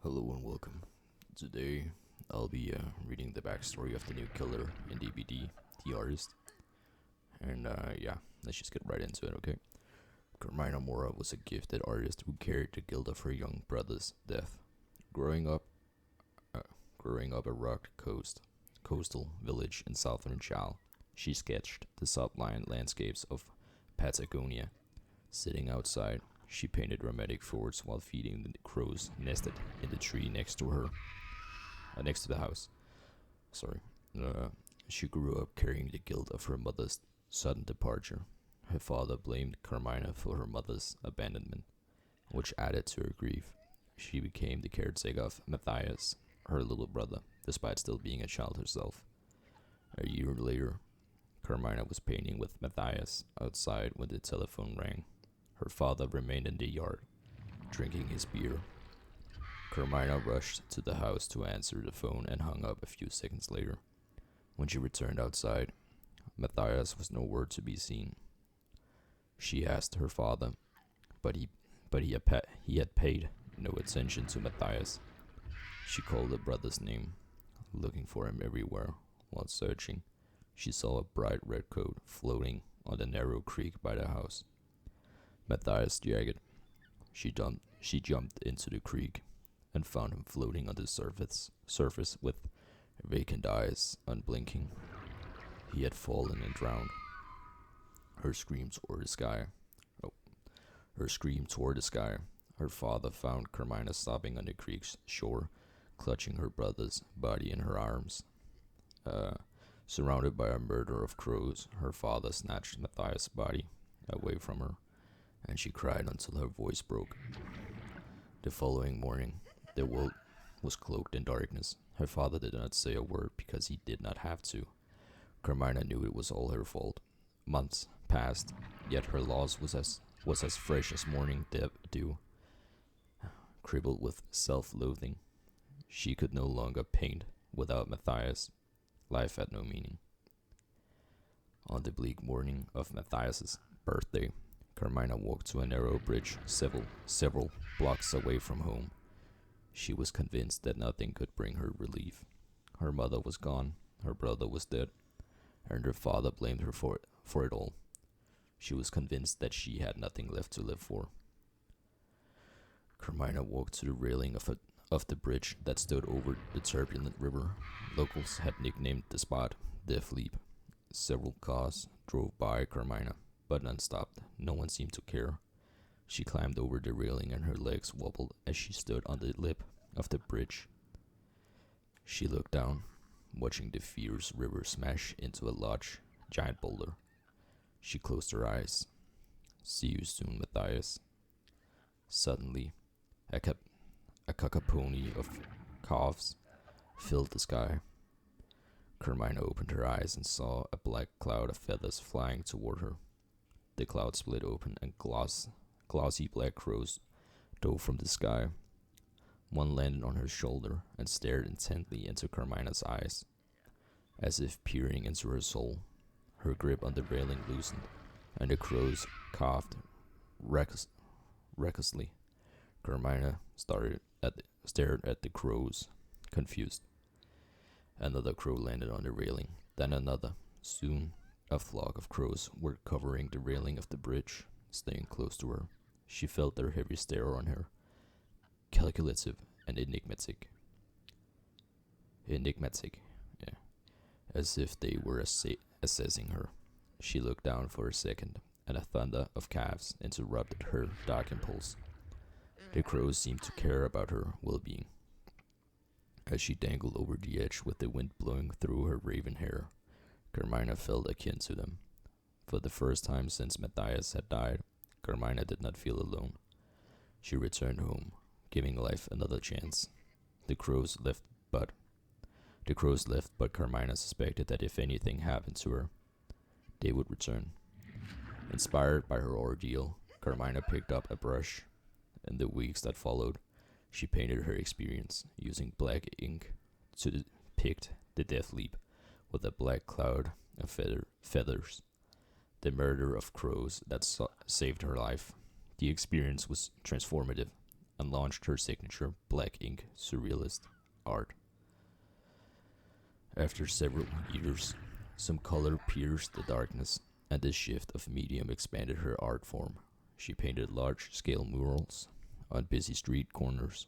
Hello and welcome. Today, I'll be reading the backstory of the new killer in DBD, The Artist. And yeah, let's just get right into it, okay? Carmina Mora was a gifted artist who carried the guilt of her young brother's death. Growing up, uh, growing up a coastal village in southern Chile, she sketched the sublime landscapes of Patagonia. Sitting outside, she painted dramatic forts while feeding the crows nested in the tree next to the house. Sorry. Uh, she grew up carrying the guilt of her mother's sudden departure. Her father blamed Carmina for her mother's abandonment, which added to her grief. She became the caretaker of Matthias, her little brother, despite still being a child herself. A year later, Carmina was painting with Matthias outside when the telephone rang. Her father remained in the yard, drinking his beer. Carmina rushed to the house to answer the phone and hung up a few seconds later. When she returned outside, Matthias was nowhere to be seen. She asked her father, but he had paid no attention to Matthias. She called the brother's name, looking for him everywhere. While searching, she saw a bright red coat floating on the narrow creek by the house. Matthias jagged. She jumped into the creek and found him floating on the surface with vacant eyes unblinking. He had fallen and drowned. Her scream toward the sky. Oh, her scream toward the sky. Her father found Carmina sobbing on the creek's shore, clutching her brother's body in her arms. Uh, Surrounded by a murder of crows, her father snatched Matthias' body away from her, and she cried until her voice broke. The following morning, the world was cloaked in darkness. Her father did not say a word because he did not have to. Carmina knew it was all her fault. Months passed, yet her loss was as fresh as morning dew, cribbled with self-loathing. She could no longer paint without Matthias. Life had no meaning. On the bleak morning of Matthias's birthday, Carmina walked to a narrow bridge several blocks away from home. She was convinced that nothing could bring her relief. Her mother was gone, her brother was dead, and her father blamed her for it all. She was convinced that she had nothing left to live for. Carmina walked to the railing of the bridge that stood over the turbulent river. Locals had nicknamed the spot Death Leap. Several cars drove by Carmina, but none stopped. No one seemed to care. She climbed over the railing and her legs wobbled as she stood on the lip of the bridge. She looked down, watching the fierce river smash into a large, giant boulder. She closed her eyes. See you soon, Matthias. Suddenly, a, cap- a cacophony of coughs filled the sky. Carmina opened her eyes and saw a black cloud of feathers flying toward her. The cloud split open and glossy black crows dove from the sky. One landed on her shoulder and stared intently into Carmina's eyes, as if peering into her soul. Her grip on the railing loosened, and the crows coughed recklessly. Carmina stared at the crows, confused. Another crow landed on the railing, then another. Soon, a flock of crows were covering the railing of the bridge, staying close to her. She felt their heavy stare on her, calculative and enigmatic. Enigmatic, yeah, as if they were assessing her. She looked down for a second, and a thunder of calves interrupted her dark impulse. The crows seemed to care about her well-being. As she dangled over the edge with the wind blowing through her raven hair, Carmina felt akin to them. For the first time since Matthias had died, Carmina did not feel alone. She returned home, giving life another chance. The crows left, but Carmina suspected that if anything happened to her, they would return. Inspired by her ordeal, Carmina picked up a brush. In the weeks that followed, she painted her experience using black ink to depict the death leap with a black cloud of feathers, the murder of crows that saved her life. The experience was transformative, and launched her signature black ink surrealist art. After several years, some color pierced the darkness, and this shift of medium expanded her art form. She painted large scale murals on busy street corners,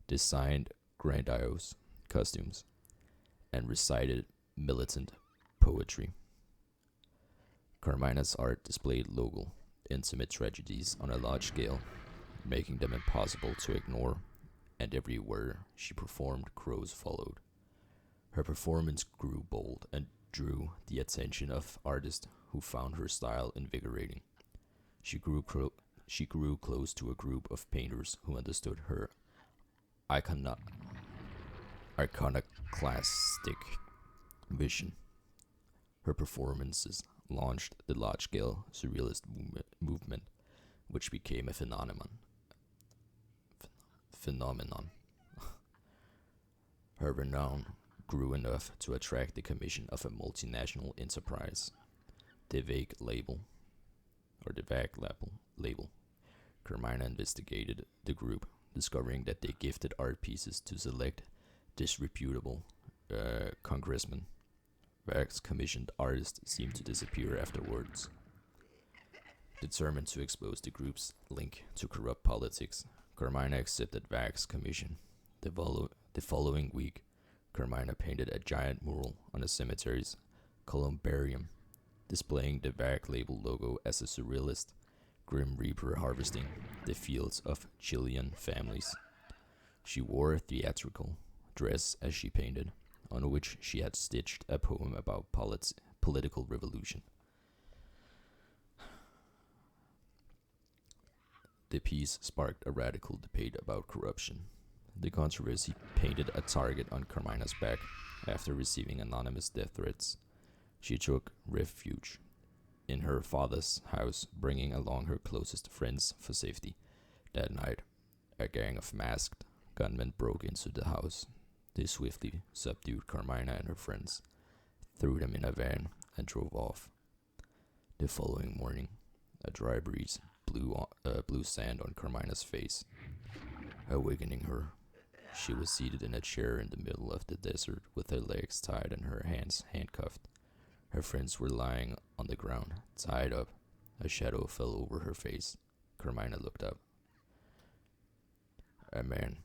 designed grandiose costumes, and recited militant poetry. Carmina's art displayed local, intimate tragedies on a large scale, making them impossible to ignore, and everywhere she performed, crows followed. Her performance grew bold and drew the attention of artists who found her style invigorating. She grew, she grew close to a group of painters who understood her icona- iconoclastic vision. Her performances launched the large scale surrealist movement, which became a phenomenon. Her renown grew enough to attract the commission of a multinational enterprise, the VAG label, or the VAG label. Carmina investigated the group, discovering that they gifted art pieces to select disreputable congressmen. VAG's commissioned artists seemed to disappear afterwards. Determined to expose the group's link to corrupt politics, Carmina accepted VAG's commission. The following week, Carmina painted a giant mural on a cemetery's columbarium, displaying the VAG label logo as a surrealist Grim Reaper harvesting the fields of Chilean families. She wore a theatrical dress as she painted, on which she had stitched a poem about political revolution. The piece sparked a radical debate about corruption. The controversy painted a target on Carmina's back after receiving anonymous death threats. She took refuge in her father's house, bringing along her closest friends for safety. That night, a gang of masked gunmen broke into the house. They swiftly subdued Carmina and her friends, threw them in a van, and drove off. The following morning, a dry breeze blew sand on Carmina's face, awakening her. She was seated in a chair in the middle of the desert with her legs tied and her hands handcuffed. Her friends were lying on the ground, tied up. A shadow fell over her face. Carmina looked up. A man,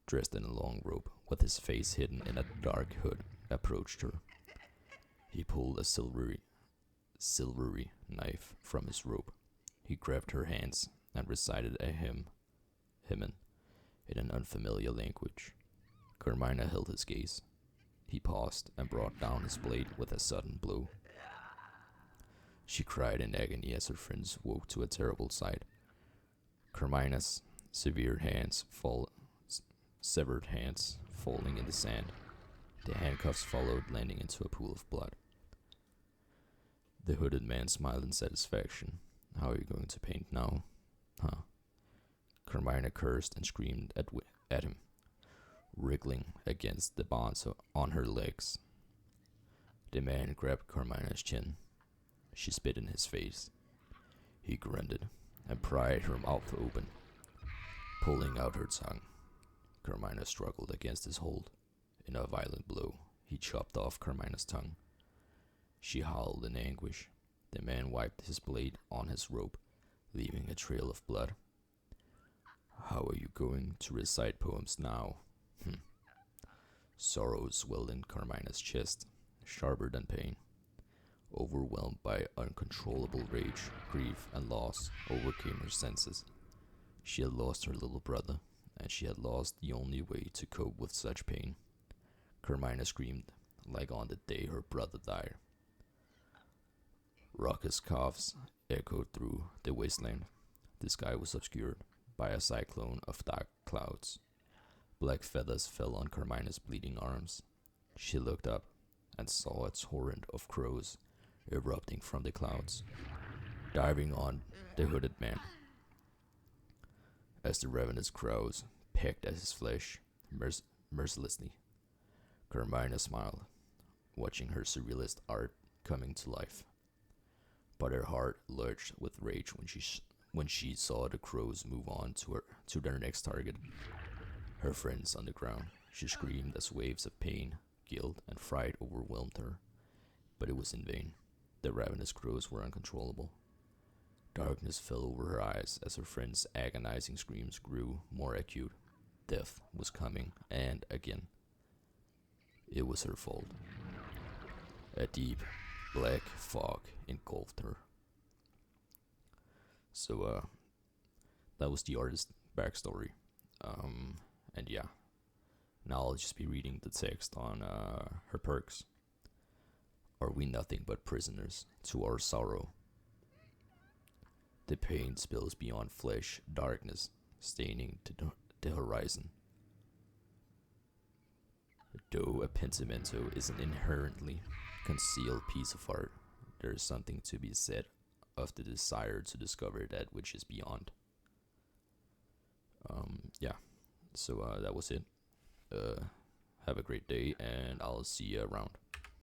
dressed in a long robe, with his face hidden in a dark hood, approached her. He pulled a silvery knife from his robe. He grabbed her hands and recited a hymn in an unfamiliar language. Carmina held his gaze. He paused and brought down his blade with a sudden blow. She cried in agony as her friends woke to a terrible sight. Carmina's severed hands falling in the sand. The handcuffs followed, landing into a pool of blood. The hooded man smiled in satisfaction. How are you going to paint now? Huh? Carmina cursed and screamed at him, wriggling against the bonds on her legs. The man grabbed Carmina's chin. She spit in his face. He grunted and pried her mouth open, pulling out her tongue. Carmina struggled against his hold. In a violent blow, he chopped off Carmina's tongue. She howled in anguish. The man wiped his blade on his robe, leaving a trail of blood. How are you going to recite poems now? Sorrow swelled in Carmina's chest, sharper than pain. Overwhelmed by uncontrollable rage, grief, and loss overcame her senses. She had lost her little brother, and she had lost the only way to cope with such pain. Carmina screamed, like on the day her brother died. Raucous coughs echoed through the wasteland. The sky was obscured by a cyclone of dark clouds. Black feathers fell on Carmina's bleeding arms. She looked up and saw a torrent of crows erupting from the clouds, diving on the hooded man. As the ravenous crows pecked at his flesh mercilessly, Carmina smiled, watching her surrealist art coming to life. But her heart lurched with rage when she saw the crows move on to their next target, her friends on the ground. She screamed as waves of pain, guilt, and fright overwhelmed her, but it was in vain. The ravenous crows were uncontrollable. Darkness fell over her eyes as her friends' agonizing screams grew more acute. Death was coming, and again, it was her fault. A deep, black fog engulfed her. So, that was the artist's backstory. And yeah, now I'll just be reading the text on her perks. Are we nothing but prisoners to our sorrow? The pain spills beyond flesh, darkness staining the horizon. Though a pentimento is an inherently concealed piece of art, there is something to be said of the desire to discover that which is beyond. Yeah, so that was it. Have a great day, and I'll see you around.